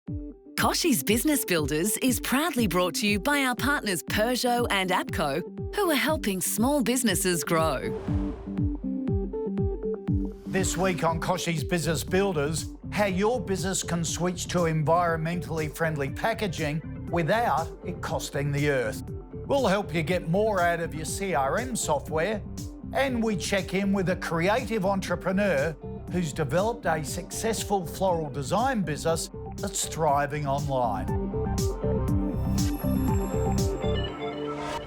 Kochies Business Builders is proudly brought to you by our partners Peugeot and APCO, who are helping small businesses grow. This week on Kochies Business Builders, how your business can switch to environmentally friendly packaging without it costing the earth. We'll help you get more out of your CRM software, and we check in with a creative entrepreneur who's developed a successful floral design business that's thriving online.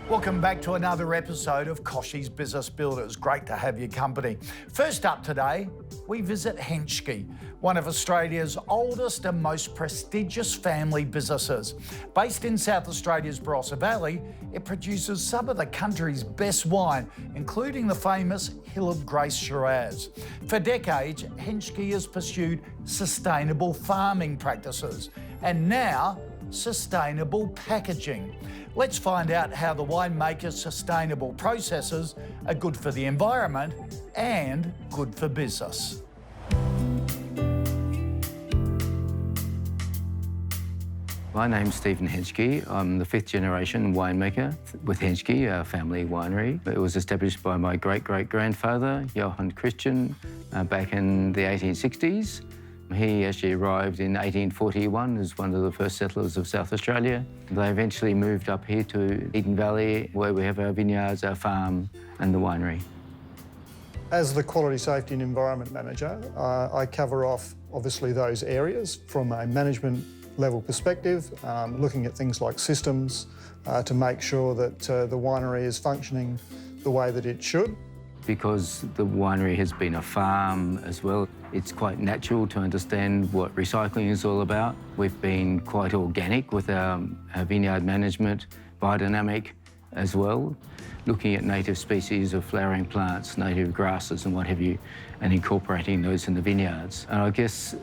Welcome back to another episode of Kochies Business Builders. Great to have your company. First up today, we visit Withhenski, one of Australia's oldest and most prestigious family businesses. Based in South Australia's Barossa Valley, it produces some of the country's best wine, including the famous Hill of Grace Shiraz. For decades, Withhenski has pursued sustainable farming practices and now sustainable packaging. Let's find out how the winemaker's sustainable processes are good for the environment and good for business. My name's Stephen Withhenski. I'm the fifth generation winemaker with Withhenski, our family winery. It was established by my great-great-grandfather, Johann Christian, back in the 1860s. He actually arrived in 1841 as one of the first settlers of South Australia. They eventually moved up here to Eden Valley, where we have our vineyards, our farm and the winery. As the Quality, Safety and Environment Manager, I cover off obviously those areas from a management level perspective, looking at things like systems to make sure that the winery is functioning the way that it should. Because the winery has been a farm as well, it's quite natural to understand what recycling is all about. We've been quite organic with our vineyard management, biodynamic as well, looking at native species of flowering plants, native grasses and what have you, and incorporating those in the vineyards. And I guess,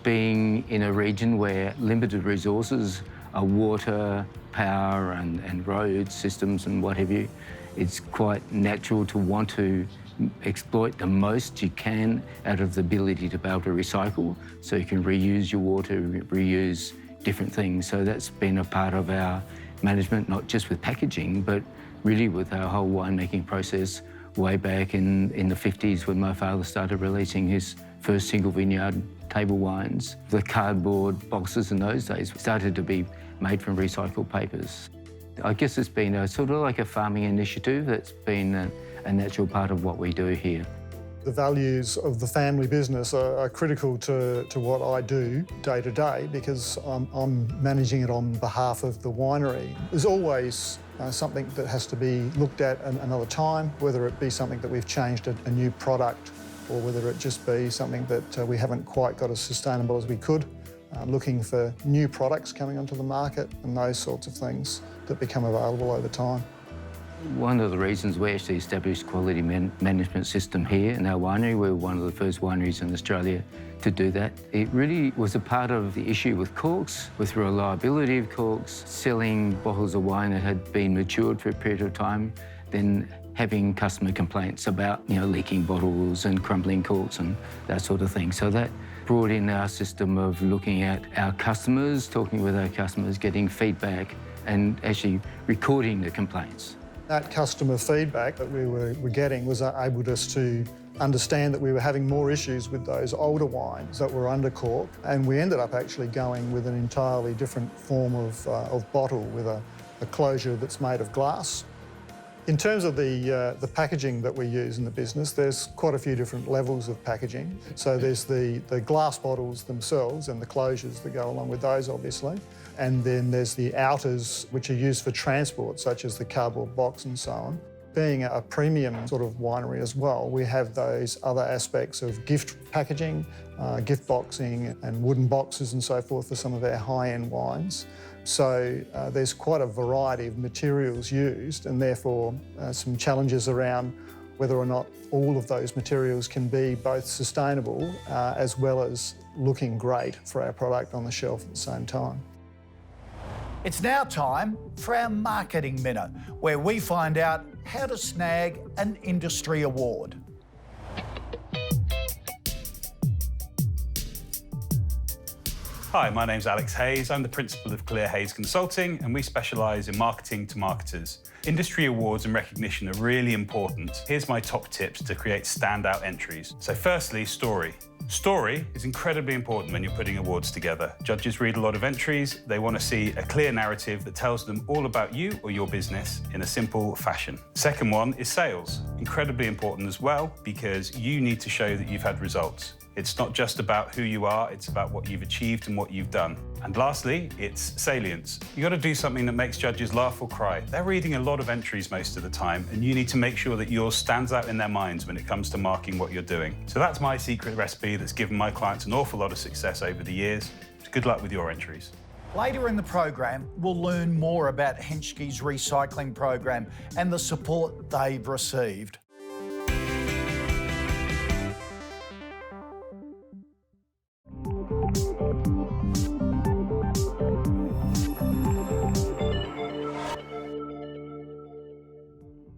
being in a region where limited resources are water, power and road systems and what have you, it's quite natural to want to exploit the most you can out of the ability to be able to recycle, so you can reuse your water, reuse different things. So that's been a part of our management, not just with packaging, but really with our whole winemaking process way back in the 50s when my father started releasing his first single vineyard table wines. The cardboard boxes in those days started to be made from recycled papers. I guess it's been a sort of like a farming initiative that's been a natural part of what we do here. The values of the family business are critical to what I do day to day because I'm managing it on behalf of the winery. There's always something that has to be looked at another time, whether it be something that we've changed a new product or whether it just be something that we haven't quite got as sustainable as we could. Looking for new products coming onto the market and those sorts of things that become available over time. One of the reasons we actually established quality management system here in our winery, we were one of the first wineries in Australia to do that. It really was a part of the issue with corks, with reliability of corks, selling bottles of wine that had been matured for a period of time, then having customer complaints about leaking bottles and crumbling corks and that sort of thing. So that brought in our system of looking at our customers, talking with our customers, getting feedback and actually recording the complaints. That customer feedback that we were getting was able us to understand that we were having more issues with those older wines that were under cork, and we ended up actually going with an entirely different form of bottle with a closure that's made of glass. In terms of the packaging that we use in the business, there's quite a few different levels of packaging. So there's the glass bottles themselves and the closures that go along with those, obviously. And then there's the outers, which are used for transport, such as the cardboard box and so on. Being a premium sort of winery as well, we have those other aspects of gift packaging, gift boxing and wooden boxes and so forth for some of our high-end wines. So there's quite a variety of materials used and therefore some challenges around whether or not all of those materials can be both sustainable as well as looking great for our product on the shelf at the same time. It's now time for our Marketing Minute, where we find out how to snag an industry award. Hi, my name's Alex Hayes. I'm the principal of Clear Hayes Consulting, and we specialise in marketing to marketers. Industry awards and recognition are really important. Here's my top tips to create standout entries. So firstly, story. Story is incredibly important when you're putting awards together. Judges read a lot of entries. They want to see a clear narrative that tells them all about you or your business in a simple fashion. Second one is sales. Incredibly important as well, because you need to show that you've had results. It's not just about who you are, it's about what you've achieved and what you've done. And lastly, it's salience. You've got to do something that makes judges laugh or cry. They're reading a lot of entries most of the time, and you need to make sure that yours stands out in their minds when it comes to marking what you're doing. So that's my secret recipe that's given my clients an awful lot of success over the years. So good luck with your entries. Later in the program, we'll learn more about Withhenski's recycling program and the support they've received.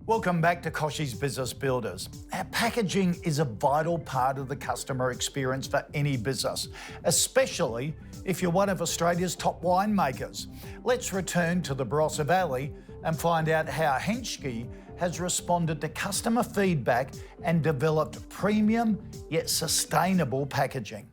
Welcome back to Kochie's Business Builders. Our packaging is a vital part of the customer experience for any business, especially if you're one of Australia's top winemakers. Let's return to the Barossa Valley and find out how Withhenski has responded to customer feedback and developed premium yet sustainable packaging.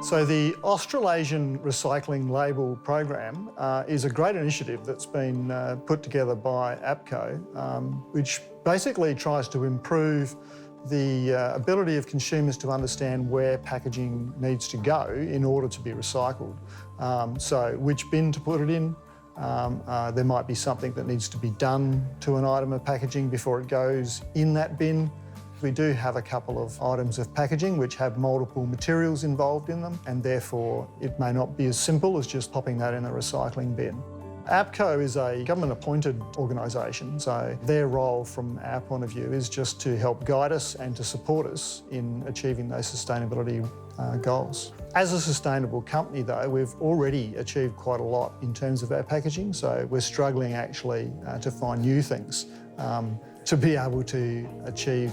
So the Australasian Recycling Label program is a great initiative that's been put together by APCO, which basically tries to improve the ability of consumers to understand where packaging needs to go in order to be recycled. So which bin to put it in. There might be something that needs to be done to an item of packaging before it goes in that bin. We do have a couple of items of packaging which have multiple materials involved in them, and therefore it may not be as simple as just popping that in a recycling bin. APCO is a government-appointed organisation, so their role from our point of view is just to help guide us and to support us in achieving those sustainability goals. As a sustainable company though, we've already achieved quite a lot in terms of our packaging, so we're struggling actually to find new things to be able to achieve.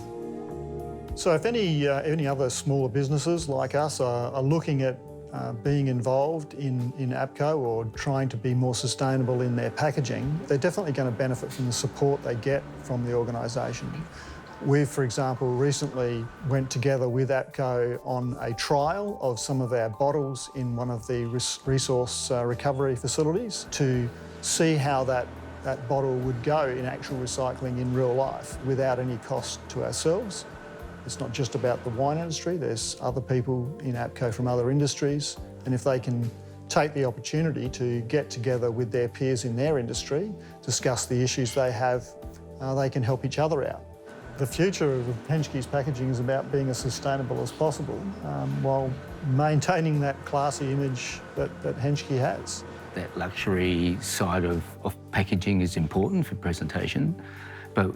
So if any other smaller businesses like us are looking at being involved in APCO or trying to be more sustainable in their packaging, they're definitely going to benefit from the support they get from the organisation. We've, for example, recently went together with APCO on a trial of some of our bottles in one of the resource recovery facilities to see how that bottle would go in actual recycling in real life without any cost to ourselves. It's not just about the wine industry, there's other people in APCO from other industries, and if they can take the opportunity to get together with their peers in their industry, discuss the issues they have, they can help each other out. The future of Withhenski's packaging is about being as sustainable as possible while maintaining that classy image that Withhenski has. That luxury side of packaging is important for presentation, but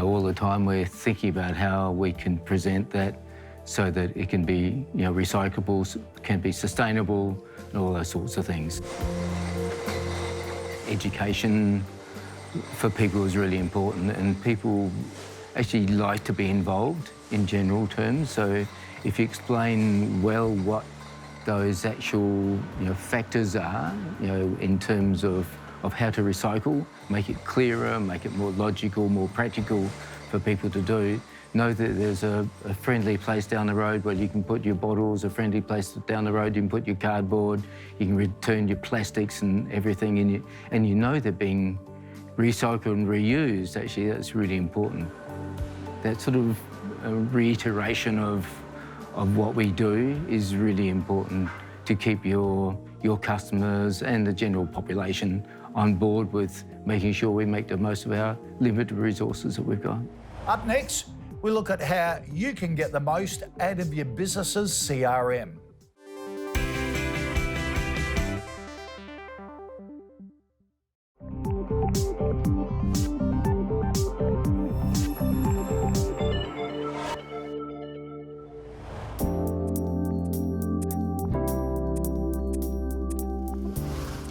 all the time we're thinking about how we can present that so that it can be, recyclable, can be sustainable, and all those sorts of things. Education for people is really important, and people actually like to be involved in general terms. So if you explain well what those actual, factors are, in terms of how to recycle, make it clearer, make it more logical, more practical for people to do. Know that there's a friendly place down the road where you can put your bottles, a friendly place down the road you can put your cardboard, you can return your plastics and everything, and you know they're being recycled and reused. Actually, that's really important. That sort of reiteration of what we do is really important to keep your customers and the general population on board with making sure we make the most of our limited resources that we've got. Up next, we look at how you can get the most out of your business's CRM.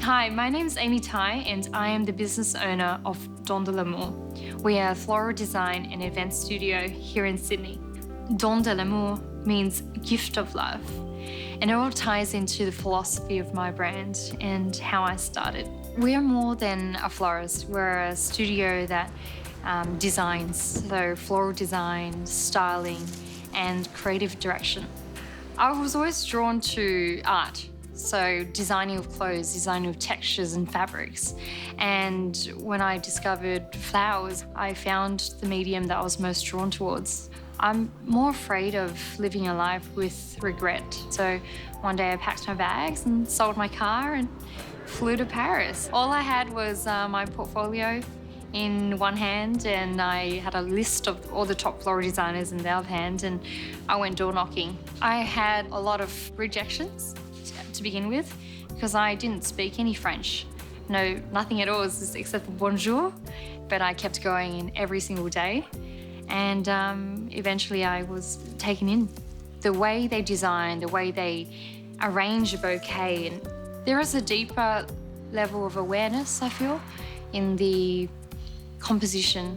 Hi, my name is Amy Tai and I am the business owner of Don de l'Amour. We are a floral design and event studio here in Sydney. Don de l'amour means gift of love. And it all ties into the philosophy of my brand and how I started. We are more than a florist. We're a studio that designs, so floral design, styling, and creative direction. I was always drawn to art, so designing of clothes, designing of textures and fabrics. And when I discovered flowers, I found the medium that I was most drawn towards. I'm more afraid of living a life with regret. So one day I packed my bags and sold my car and flew to Paris. All I had was my portfolio in one hand, and I had a list of all the top floral designers in the other hand, and I went door knocking. I had a lot of rejections to begin with because I didn't speak any French. No, nothing at all except for bonjour, but I kept going in every single day, and eventually I was taken in. The way they design, the way they arrange a bouquet, and there is a deeper level of awareness, I feel, in the composition.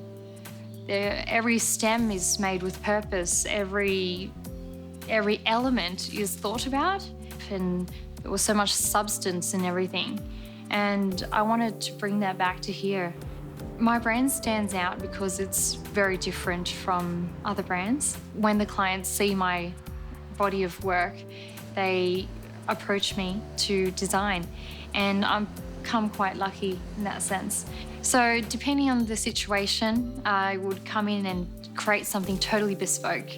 Every stem is made with purpose. Every element is thought about, and there was so much substance in everything. And I wanted to bring that back to here. My brand stands out because it's very different from other brands. When the clients see my body of work, they approach me to design, and I'm become quite lucky in that sense. So depending on the situation, I would come in and create something totally bespoke,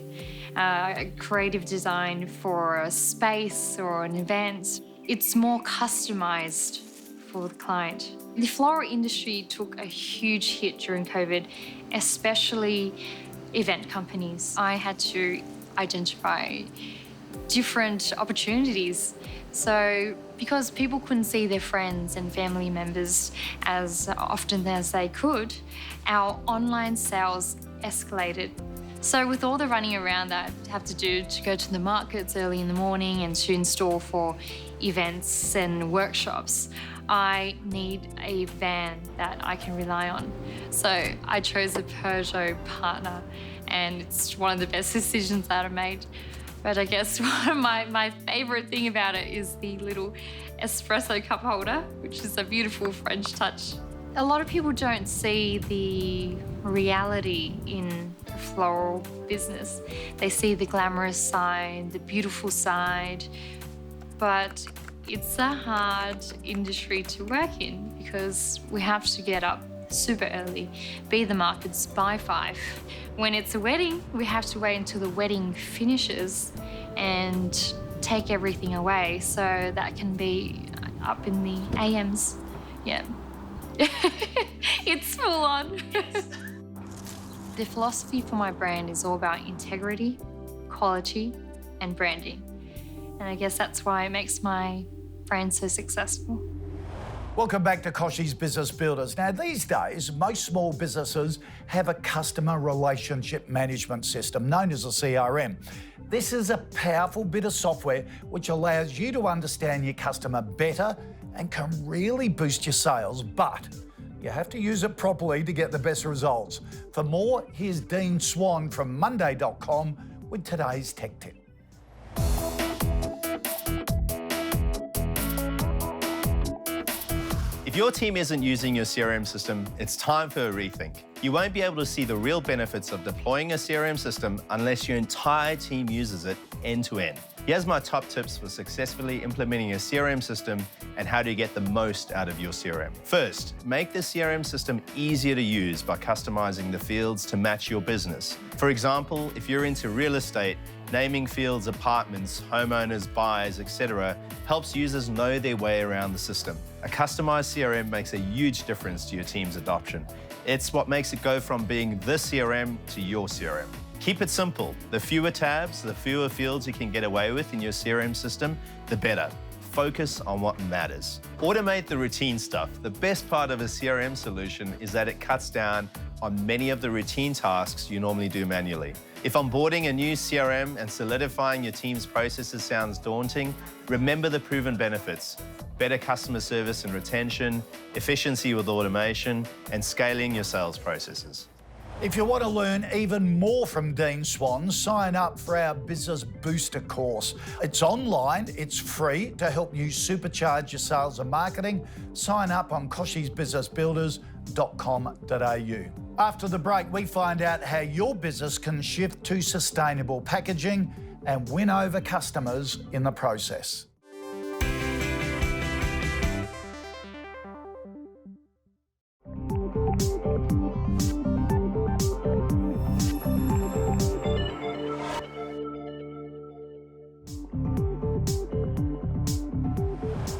a creative design for a space or an event. It's more customized for the client. The floral industry took a huge hit during COVID, especially event companies. I had to identify different opportunities. So because people couldn't see their friends and family members as often as they could, our online sales escalated. So with all the running around that I have to do to go to the markets early in the morning and to install for events and workshops, I need a van that I can rely on. So I chose a Peugeot partner, and it's one of the best decisions that I made. But I guess one of my favourite thing about it is the little espresso cup holder, which is a beautiful French touch. A lot of people don't see the reality in the floral business. They see the glamorous side, the beautiful side, but it's a hard industry to work in because we have to get up super early, be the markets by 5. When it's a wedding, we have to wait until the wedding finishes and take everything away. So that can be up in the AMs. Yeah. It's full on. The philosophy for my brand is all about integrity, quality, and branding. And I guess that's why it makes my brand so successful. Welcome back to Kochie's Business Builders. Now, these days, most small businesses have a customer relationship management system known as a CRM. This is a powerful bit of software which allows you to understand your customer better and can really boost your sales, but you have to use it properly to get the best results. For more, here's Dean Swan from Monday.com with today's tech tip. If your team isn't using your CRM system, it's time for a rethink. You won't be able to see the real benefits of deploying a CRM system unless your entire team uses it end to end. Here's my top tips for successfully implementing a CRM system and how to get the most out of your CRM. First, make the CRM system easier to use by customizing the fields to match your business. For example, if you're into real estate, naming fields, apartments, homeowners, buyers, etc. helps users know their way around the system. A customized CRM makes a huge difference to your team's adoption. It's what makes it go from being the CRM to your CRM. Keep it simple. The fewer tabs, the fewer fields you can get away with in your CRM system, the better. Focus on what matters. Automate the routine stuff. The best part of a CRM solution is that it cuts down on many of the routine tasks you normally do manually. If onboarding a new CRM and solidifying your team's processes sounds daunting, remember the proven benefits: better customer service and retention, efficiency with automation, and scaling your sales processes. If you want to learn even more from Dean Swan, sign up for our Business Booster course. It's online, it's free to help you supercharge your sales and marketing. Sign up on kochiesbusinessbuilders.com.au. After the break, we find out how your business can shift to sustainable packaging and win over customers in the process.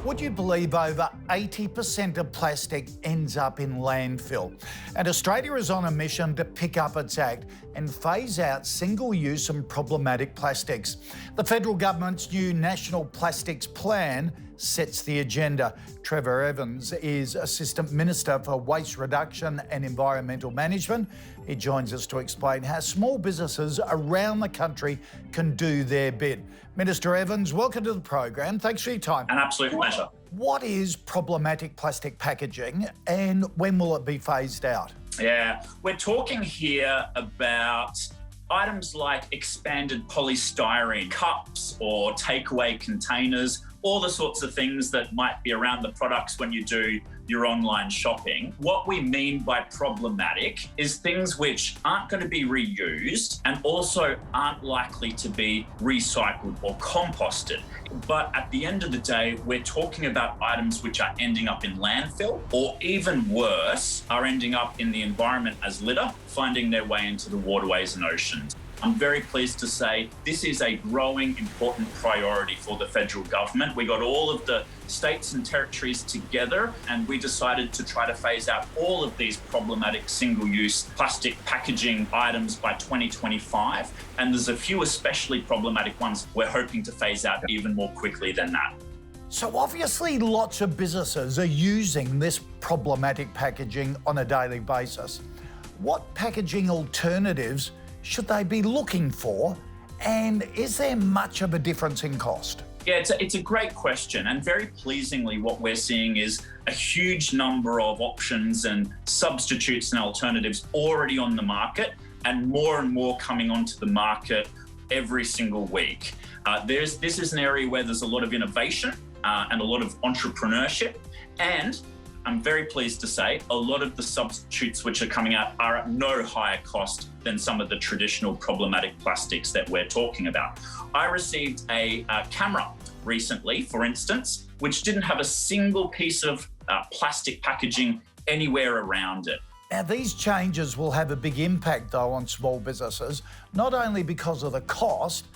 Would you believe over 80% of plastic ends up in landfill? And Australia is on a mission to pick up its act and phase out single-use and problematic plastics. The federal government's new National Plastics Plan sets the agenda. Trevor Evans is Assistant Minister for Waste Reduction and Environmental Management. He joins us to explain how small businesses around the country can do their bit. Minister Evans, welcome to the program. Thanks for your time. An absolute pleasure. What is problematic plastic packaging and when will it be phased out? Yeah, we're talking here about items like expanded polystyrene cups or takeaway containers, all the sorts of things that might be around the products when you do your online shopping. What we mean by problematic is things which aren't going to be reused and also aren't likely to be recycled or composted. But at the end of the day, we're talking about items which are ending up in landfill, or even worse, are ending up in the environment as litter, finding their way into the waterways and oceans. I'm very pleased to say this is a growing, important priority for the federal government. We got all of the states and territories together and we decided to try to phase out all of these problematic single-use plastic packaging items by 2025. And there's a few especially problematic ones we're hoping to phase out even more quickly than that. So obviously lots of businesses are using this problematic packaging on a daily basis. What packaging alternatives should they be looking for? And is there much of a difference in cost? Yeah, it's a great question. And very pleasingly, what we're seeing is a huge number of options and substitutes and alternatives already on the market and more coming onto the market every single week. This is an area where there's a lot of innovation and a lot of entrepreneurship. And I'm very pleased to say a lot of the substitutes which are coming out are at no higher cost than some of the traditional problematic plastics that we're talking about. I received a camera recently, for instance, which didn't have a single piece of plastic packaging anywhere around it. Now, these changes will have a big impact, though, on small businesses, not only because of the cost,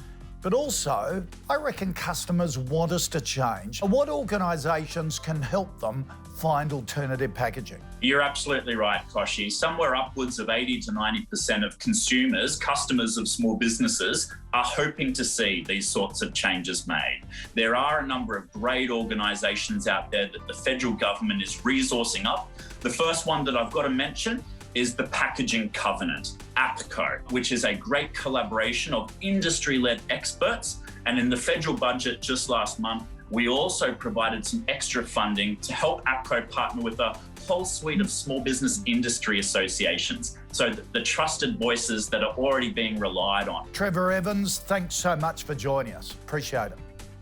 but also, I reckon customers want us to change. What organisations can help them find alternative packaging? You're absolutely right, Kochie. Somewhere upwards of 80 to 90% of consumers, customers of small businesses, are hoping to see these sorts of changes made. There are a number of great organisations out there that the federal government is resourcing up. The first one that I've got to mention is the Packaging Covenant, APCO, which is a great collaboration of industry-led experts. And in the federal budget just last month, we also provided some extra funding to help APCO partner with a whole suite of small business industry associations, so the trusted voices that are already being relied on. Trevor Evans, thanks so much for joining us. Appreciate it.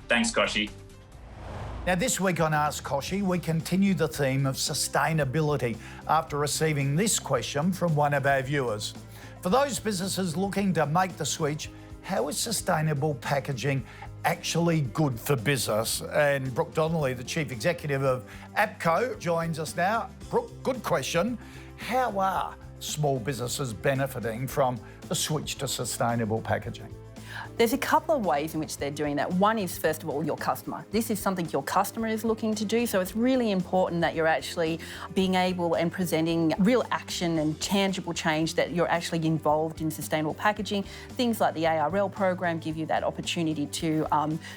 Thanks, Kochie. Now, this week on Ask Kochie, we continue the theme of sustainability after receiving this question from one of our viewers. For those businesses looking to make the switch, how is sustainable packaging actually good for business? And Brooke Donnelly, the Chief Executive of APCO, joins us now. Brooke, good question. How are small businesses benefiting from the switch to sustainable packaging? There's a couple of ways in which they're doing that. One is, first of all, your customer. This is something your customer is looking to do, so it's really important that you're actually being able and presenting real action and tangible change, that you're actually involved in sustainable packaging. Things like the ARL program give you that opportunity to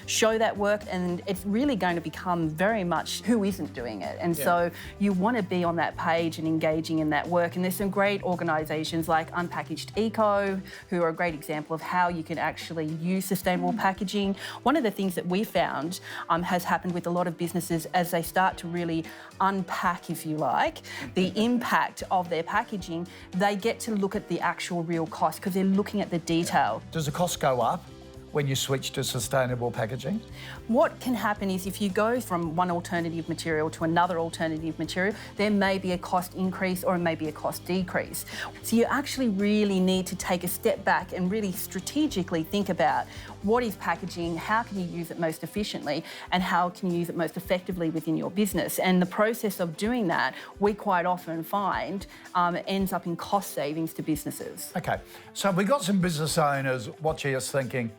show that work, and it's really going to become very much who isn't doing it. And so you want to be on that page and engaging in that work. And there's some great organisations like Unpackaged Eco, who are a great example of how you can actually actually use sustainable packaging. One of the things that we found has happened with a lot of businesses as they start to really unpack, if you like, the impact of their packaging, they get to look at the actual real cost because they're looking at the detail. Does the cost go up when you switch to sustainable packaging? What can happen is if you go from one alternative material to another alternative material, there may be a cost increase or it may be a cost decrease. So you actually really need to take a step back and really strategically think about what is packaging, how can you use it most efficiently, and how can you use it most effectively within your business. And the process of doing that, we quite often find ends up in cost savings to businesses. Okay, so we got some business owners watching us thinking,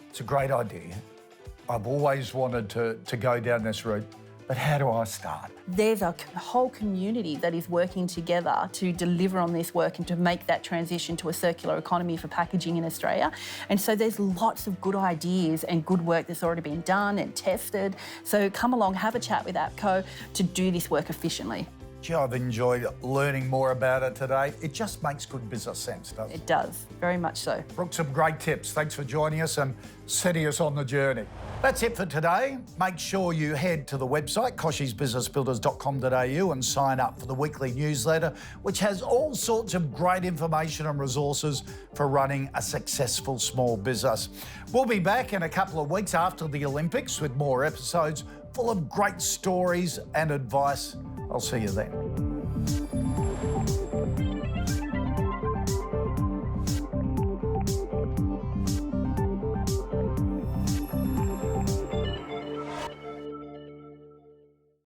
it's a great idea. I've always wanted to go down this route, but how do I start? There's a whole community that is working together to deliver on this work and to make that transition to a circular economy for packaging in Australia. And so there's lots of good ideas and good work that's already been done and tested. So come along, have a chat with APCO to do this work efficiently. Gee, I've enjoyed learning more about it today. It just makes good business sense, doesn't it? It does, very much so. Brooke, some great tips. Thanks for joining us and setting us on the journey. That's it for today. Make sure you head to the website, kochiesbusinessbuilders.com.au, and sign up for the weekly newsletter, which has all sorts of great information and resources for running a successful small business. We'll be back in a couple of weeks after the Olympics with more episodes full of great stories and advice. I'll see you then.